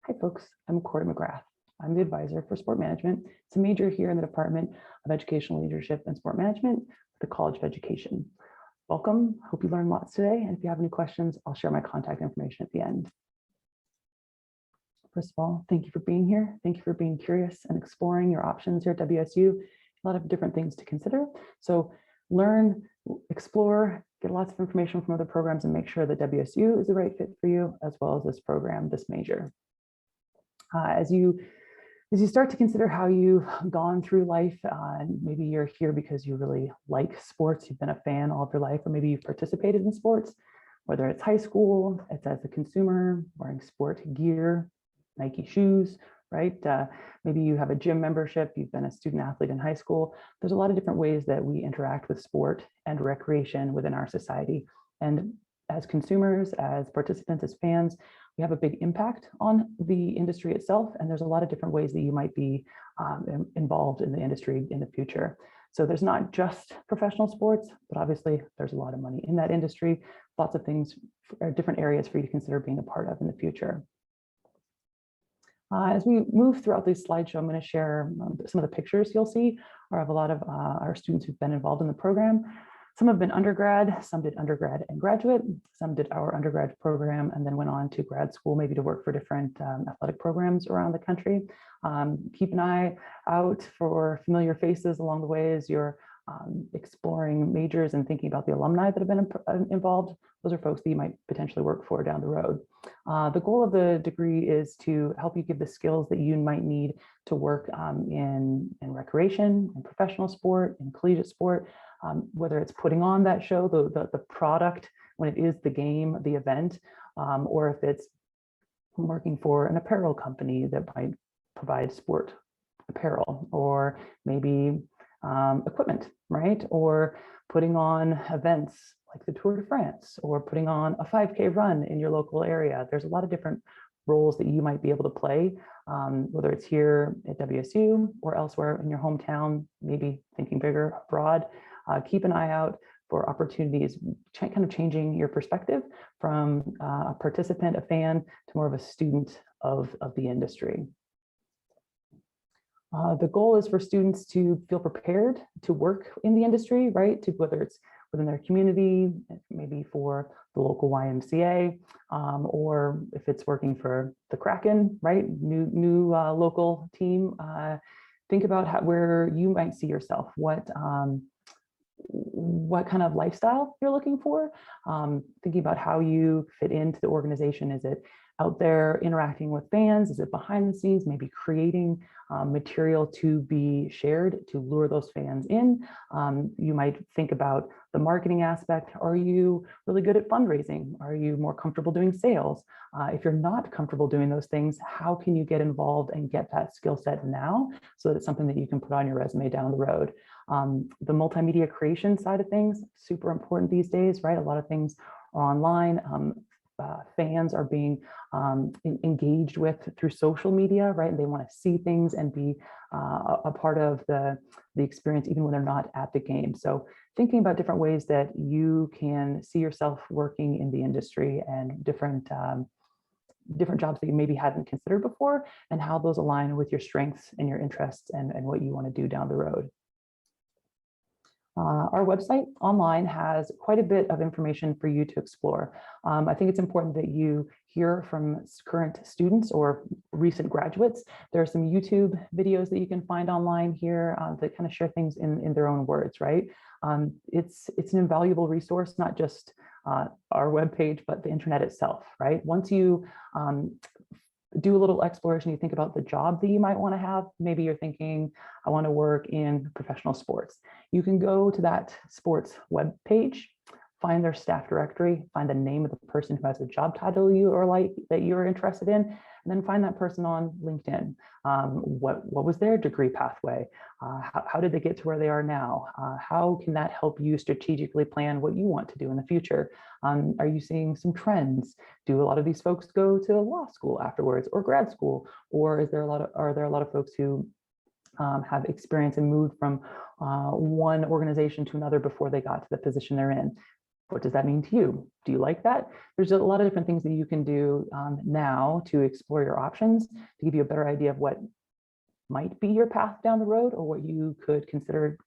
Hi folks, I'm Corey McGrath. I'm the advisor for sport management. It's a major here in the Department of Educational Leadership and Sport Management at the College of Education. Welcome, hope you learned lots today. And if you have any questions, I'll share my contact information at the end. First of all, thank you for being here. Thank you for being curious and exploring your options here at WSU. A lot of different things to consider. So learn, explore, get lots of information from other programs and make sure that WSU is the right fit for you, as well as this program, this major. As you start to consider how you've gone through life, maybe you're here because you really like sports, you've been a fan all of your life, or maybe you've participated in sports, whether it's high school, it's as a consumer, wearing sport gear, Nike shoes, right? Maybe you have a gym membership, you've been a student athlete in high school. There's a lot of different ways that we interact with sport and recreation within our society. And as consumers, as participants, as fans, we have a big impact on the industry itself. And there's a lot of different ways that you might be involved in the industry in the future. So there's not just professional sports, but obviously there's a lot of money in that industry, lots of things, different areas for you to consider being a part of in the future. As we move throughout this slideshow, I'm going to share some of the pictures you'll see are of a lot of our students who've been involved in the program. Some have been undergrad, some did undergrad and graduate, some did our undergrad program and then went on to grad school, maybe to work for different athletic programs around the country. Keep an eye out for familiar faces along the way as you're exploring majors and thinking about the alumni that have been involved. Those are folks that you might potentially work for down the road. The goal of the degree is to help you give the skills that you might need to work in recreation, in professional sport, in collegiate sport, whether it's putting on that show, the product, when it is the game, the event, or if it's working for an apparel company that might provide sport apparel, or maybe equipment, right? Or putting on events like the Tour de France, or putting on a 5K run in your local area. There's a lot of different roles that you might be able to play, whether it's here at WSU or elsewhere in your hometown, maybe thinking bigger abroad. Keep an eye out for opportunities, kind of changing your perspective from a participant, a fan, to more of a student of the industry. The goal is for students to feel prepared to work in the industry, right? To whether it's within their community, maybe for the local YMCA, or if it's working for the Kraken, right? New local team. Think about where you might see yourself, what kind of lifestyle you're looking for, thinking about how you fit into the organization. Is it out there interacting with fans? Is it behind the scenes, maybe creating material to be shared to lure those fans in? You might think about the marketing aspect. Are you really good at fundraising? Are you more comfortable doing sales? If you're not comfortable doing those things, how can you get involved and get that skill set now so that it's something that you can put on your resume down the road? The multimedia creation side of things, super important these days, right? A lot of things are online. Fans are being engaged with through social media, right? And they want to see things and be a part of the experience, even when they're not at the game. So thinking about different ways that you can see yourself working in the industry and different jobs that you maybe hadn't considered before, and how those align with your strengths and your interests and what you want to do down the road. Our website online has quite a bit of information for you to explore. I think it's important that you hear from current students or recent graduates. There are some YouTube videos that you can find online here that kind of share things in their own words, right? It's an invaluable resource, not just our webpage, but the internet itself, right? Once you do a little exploration, you think about the job that you might want to have. Maybe you're thinking, I want to work in professional sports. You can go to that sports web page, find their staff directory, find the name of the person who has the job title that you're interested in, and then find that person on LinkedIn. What was their degree pathway? How did they get to where they are now? How can that help you strategically plan what you want to do in the future? Are you seeing some trends? Do a lot of these folks go to law school afterwards or grad school? Or are there a lot of folks who have experience and moved from one organization to another before they got to the position they're in? What does that mean to you? Do you like that? There's a lot of different things that you can do now to explore your options, to give you a better idea of what might be your path down the road or what you could consider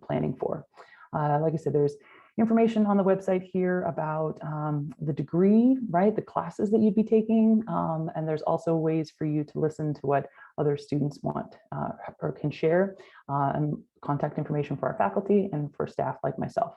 planning for. Like I said, there's information on the website here about the degree, right? The classes that you'd be taking. And there's also ways for you to listen to what other students want or can share, and contact information for our faculty and for staff like myself.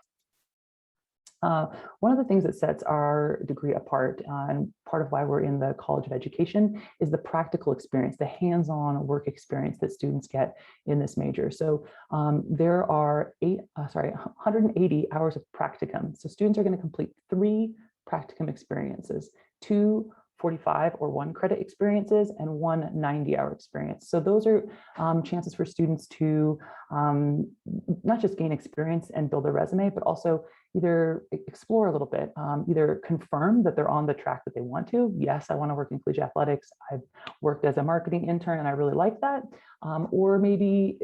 One of the things that sets our degree apart, and part of why we're in the College of Education, is the practical experience, the hands-on work experience that students get in this major. So there are 180 hours of practicum. So students are going to complete 3 practicum experiences, 2 45 or 1 credit experiences and 1 90-hour experience. So those are chances for students to not just gain experience and build their resume, but also either explore a little bit, either confirm that they're on the track that they want to. Yes, I want to work in collegiate athletics. I've worked as a marketing intern and I really like that. Or maybe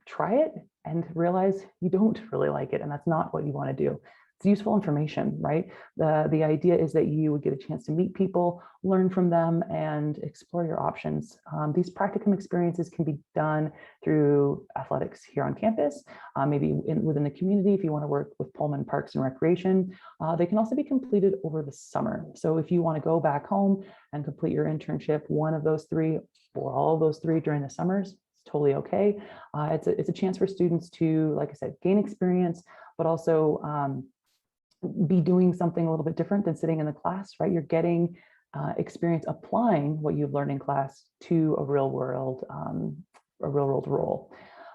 try it and realize you don't really like it and that's not what you want to do. It's useful information, right? The idea is that you would get a chance to meet people, learn from them, and explore your options. These practicum experiences can be done through athletics here on campus, maybe within the community if you want to work with Pullman Parks and Recreation. They can also be completed over the summer. So if you want to go back home and complete your internship, one of those 3 or all of those 3 during the summers, it's totally okay. It's a chance for students to, like I said, gain experience, but also be doing something a little bit different than sitting in the class, right? You're getting experience applying what you've learned in class to a real world role.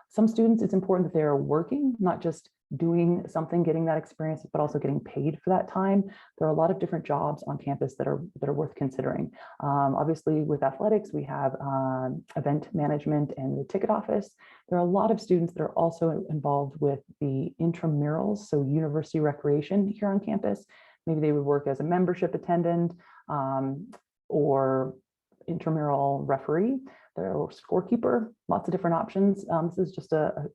Some students, it's important that they're working, not just doing something, getting that experience, but also getting paid for that time. There are a lot of different jobs on campus that are worth considering. Obviously, with athletics, we have event management and the ticket office. There are a lot of students that are also involved with the intramurals, so university recreation here on campus. Maybe they would work as a membership attendant or intramural referee, or scorekeeper, lots of different options. This is just a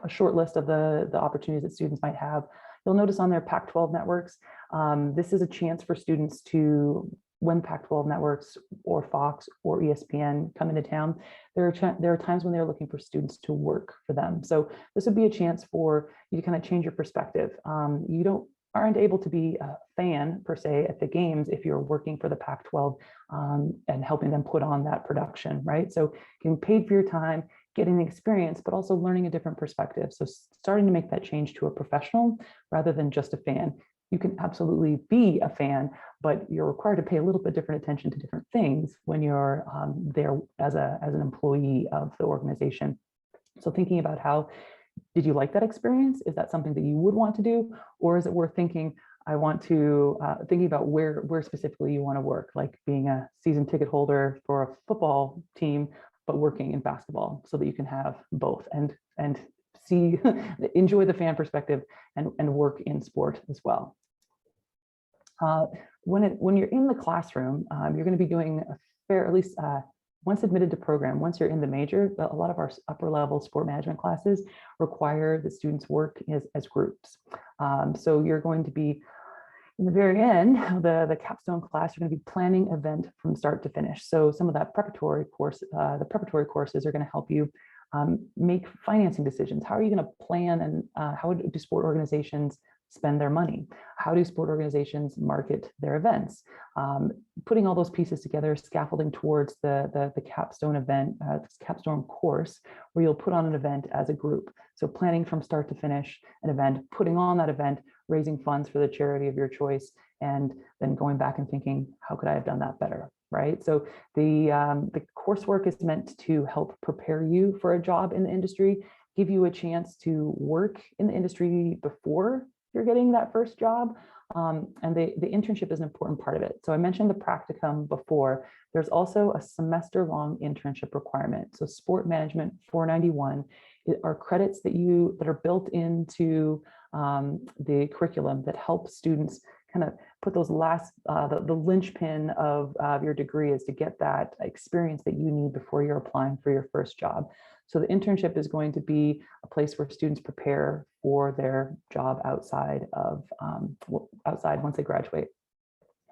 short list of the opportunities that students might have. You'll notice on their Pac-12 networks, this is a chance for students to, when Pac-12 networks or Fox or ESPN come into town, there are times when they're looking for students to work for them. So this would be a chance for you to kind of change your perspective. You aren't able to be a fan per se at the games if you're working for the Pac-12 and helping them put on that production, right? So getting paid for your time, getting the experience, but also learning a different perspective. So starting to make that change to a professional rather than just a fan. You can absolutely be a fan, but you're required to pay a little bit different attention to different things when you're there as an employee of the organization. So thinking about how, did you like that experience? Is that something that you would want to do? Or is it worth thinking, thinking about where specifically you want to work, like being a season ticket holder for a football team, but working in basketball so that you can have both and see, enjoy the fan perspective and work in sport as well. When you're in the classroom, you're going to be doing a fair, at least once admitted to program, once you're in the major, a lot of our upper level sport management classes require that students work as groups. So you're going to be, in the very end, the capstone class, you're going to be planning event from start to finish. So some of that preparatory course, the preparatory courses are going to help you make financing decisions. How are you going to plan and how do sport organizations spend their money? How do sport organizations market their events? Putting all those pieces together, scaffolding towards the capstone event, capstone course, where you'll put on an event as a group. So planning from start to finish an event, putting on that event, raising funds for the charity of your choice, and then going back and thinking, how could I have done that better? Right. So the coursework is meant to help prepare you for a job in the industry, give you a chance to work in the industry before you're getting that first job. And the internship is an important part of it. So I mentioned the practicum before. There's also a semester-long internship requirement. So Sport Management 491 are credits that are built into the curriculum that help students kind of put those last, the linchpin of your degree is to get that experience that you need before you're applying for your first job. So the internship is going to be a place where students prepare for their job outside once they graduate.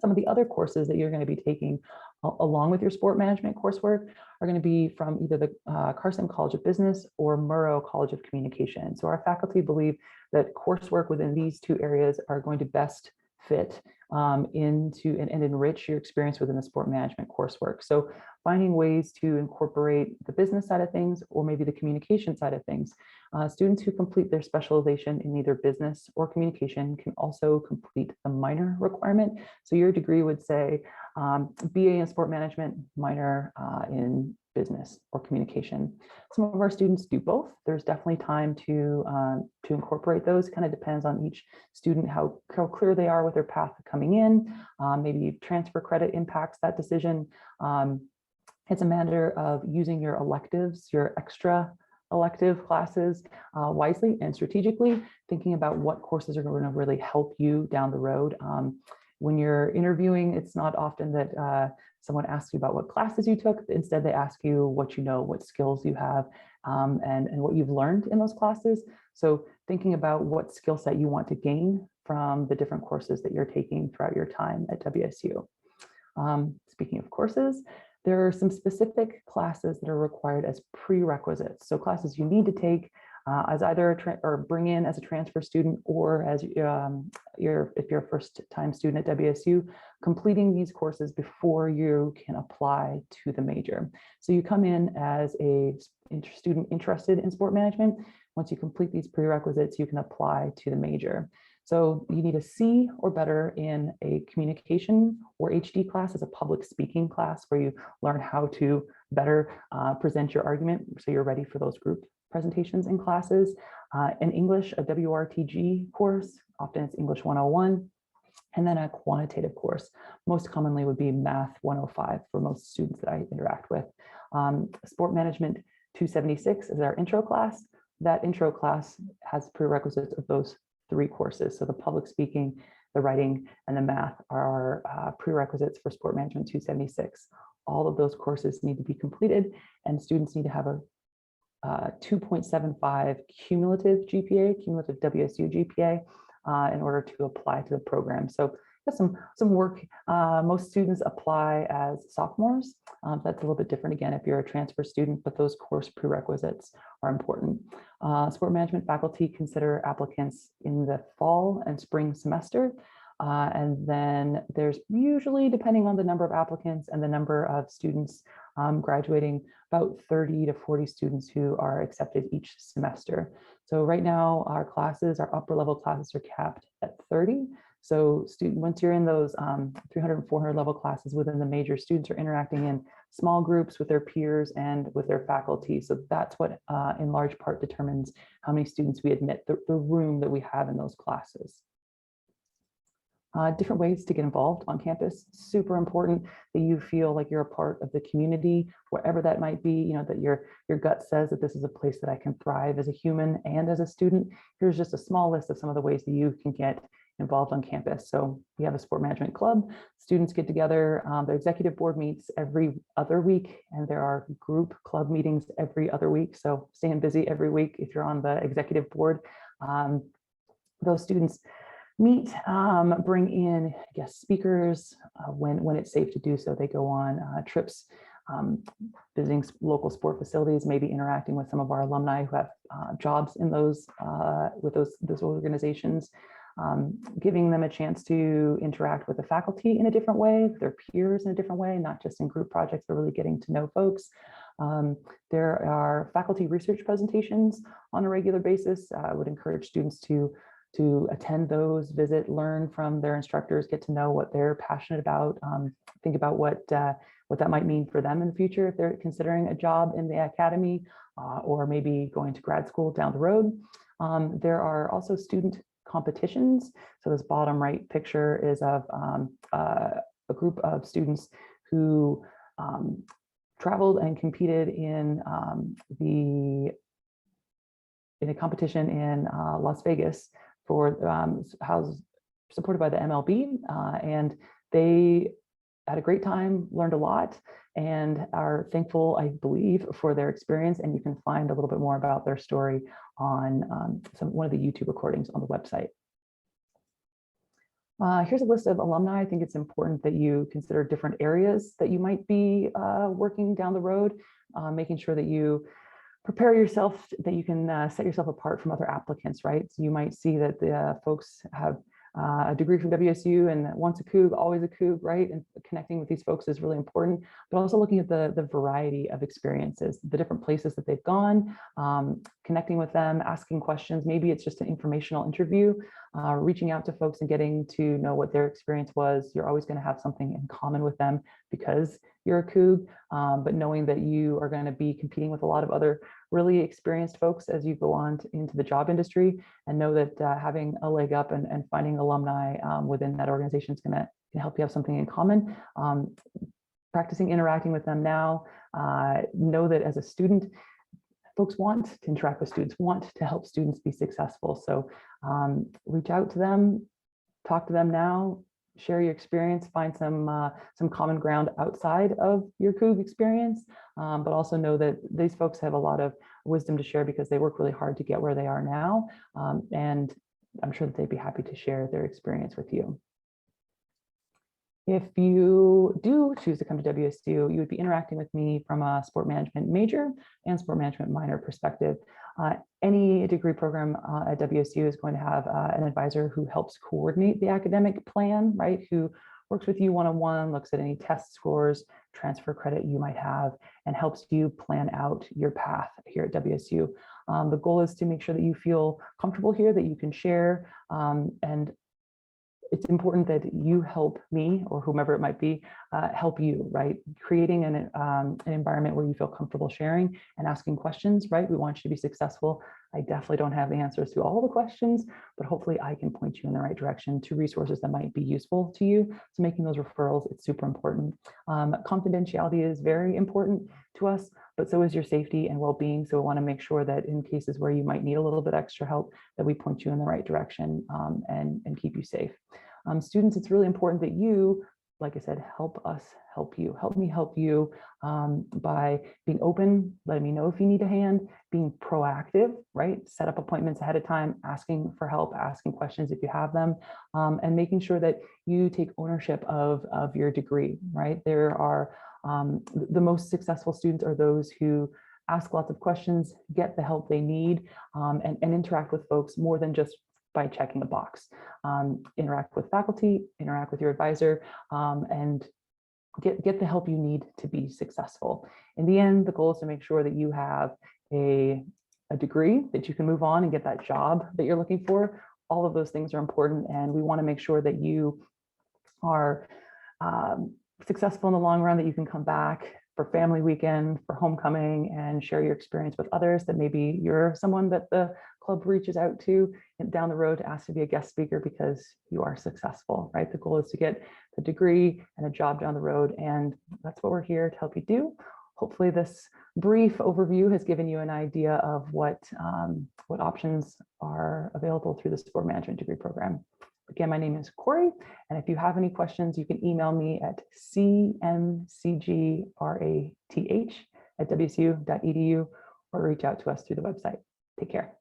Some of the other courses that you're going to be taking along with your sport management coursework are going to be from either the Carson College of Business or Murrow College of Communication. So our faculty believe that coursework within these two areas are going to best fit into and enrich your experience within the sport management coursework. So finding ways to incorporate the business side of things or maybe the communication side of things. Students who complete their specialization in either business or communication can also complete the minor requirement. So your degree would say BA in sport management, minor in business or communication. Some of our students do both. There's definitely time to incorporate those. It kind of depends on each student, how clear they are with their path coming in. Maybe transfer credit impacts that decision. It's a matter of using your electives, your extra elective classes wisely and strategically, thinking about what courses are going to really help you down the road. When you're interviewing, it's not often that someone asks you about what classes you took. Instead, they ask you what you know, what skills you have, and what you've learned in those classes. So thinking about what skill set you want to gain from the different courses that you're taking throughout your time at WSU. Speaking of courses, there are some specific classes that are required as prerequisites. So classes you need to take as either or bring in as a transfer student or as if you're a first-time student at WSU, completing these courses before you can apply to the major. So you come in as a student interested in sport management. Once you complete these prerequisites, you can apply to the major. So you need a C or better in a communication or HD class as a public speaking class where you learn how to better present your argument so you're ready for those group presentations in classes. In English, a WRTG course, often it's English 101, and then a quantitative course. Most commonly would be Math 105 for most students that I interact with. Sport Management 276 is our intro class. That intro class has prerequisites of those three courses. So the public speaking, the writing, and the math are prerequisites for Sport Management 276. All of those courses need to be completed, and students need to have a 2.75 cumulative GPA, cumulative WSU GPA, in order to apply to the program. So that's some work. Most students apply as sophomores. That's a little bit different again if you're a transfer student, but those course prerequisites are important. Sport management faculty consider applicants in the fall and spring semester. And then there's usually, depending on the number of applicants and the number of students graduating, about 30 to 40 students who are accepted each semester. So right now our classes, our upper level classes are capped at 30. So once you're in those 300 and 400 level classes within the major, students are interacting in small groups with their peers and with their faculty. So that's what in large part determines how many students we admit, the room that we have in those classes. Different ways to get involved on campus, super important that you feel like you're a part of the community, whatever that might be, you know, that your gut says that this is a place that I can thrive as a human and as a student. Here's just a small list of some of the ways that you can get involved on campus. So we have a sport management club. Students get together. The executive board meets every other week, and there are group club meetings every other week. So staying busy every week if you're on the executive board. Those students meet, bring in guest speakers when it's safe to do so. They go on trips, visiting local sport facilities, maybe interacting with some of our alumni who have jobs in those with those organizations, giving them a chance to interact with the faculty in a different way, their peers in a different way, not just in group projects, but really getting to know folks. There are faculty research presentations on a regular basis. I would encourage students to attend those, visit, learn from their instructors, get to know what they're passionate about, think about what that might mean for them in the future if they're considering a job in the academy or maybe going to grad school down the road. There are also student competitions. So this bottom right picture is of a group of students who traveled and competed in a competition in Las Vegas for supported by the MLB, and they had a great time, learned a lot, and are thankful, I believe, for their experience. And you can find a little bit more about their story on one of the YouTube recordings on the website. Here's a list of alumni. I think it's important that you consider different areas that you might be working down the road, making sure that you prepare yourself, that you can set yourself apart from other applicants, right? So you might see that the folks have a degree from WSU and once a Coug, always a Coug, right? And connecting with these folks is really important, but also looking at the variety of experiences, the different places that they've gone, connecting with them, asking questions. Maybe it's just an informational interview, reaching out to folks and getting to know what their experience was. You're always going to have something in common with them because you're a Coug, but knowing that you are going to be competing with a lot of other really experienced folks as you go on into the job industry, and know that having a leg up and finding alumni within that organization is going to help you have something in common. Practicing interacting with them now, know that as a student, folks want to interact with students, want to help students be successful. So reach out to them, talk to them now, share your experience, find some common ground outside of your Coug experience, but also know that these folks have a lot of wisdom to share because they work really hard to get where they are now. And I'm sure that they'd be happy to share their experience with you. If you do choose to come to WSU, you would be interacting with me from a sport management major and sport management minor perspective. Any degree program at WSU is going to have an advisor who helps coordinate the academic plan, right? Who works with you one-on-one, looks at any test scores, transfer credit you might have, and helps you plan out your path here at WSU. The goal is to make sure that you feel comfortable here, that you can share, and it's important that you help me or whomever it might be help you, right? Creating an environment where you feel comfortable sharing and asking questions, right? We want you to be successful. I definitely don't have the answers to all the questions, but hopefully I can point you in the right direction to resources that might be useful to you. So making those referrals, it's super important. Confidentiality is very important to us, but so is your safety and well-being. So we want to make sure that in cases where you might need a little bit extra help, that we point you in the right direction and keep you safe. Students, it's really important that you, like I said, help us help you. Help me help you by being open, letting me know if you need a hand, being proactive, right? Set up appointments ahead of time, asking for help, asking questions if you have them, and making sure that you take ownership of your degree, right? There are the most successful students are those who ask lots of questions, get the help they need, and interact with folks more than just by checking a box. Interact with faculty, interact with your advisor, and get the help you need to be successful. In the end, the goal is to make sure that you have a degree, that you can move on and get that job that you're looking for. All of those things are important, and we want to make sure that you are successful in the long run, that you can come back for family weekend, for homecoming, and share your experience with others, that maybe you're someone that the club reaches out to down the road to ask to be a guest speaker because you are successful, right? The goal is to get the degree and a job down the road, and that's what we're here to help you do. Hopefully this brief overview has given you an idea of what options are available through the sport management degree program. Again, my name is Corey, and if you have any questions, you can email me at cmcgrath@wsu.edu or reach out to us through the website. Take care.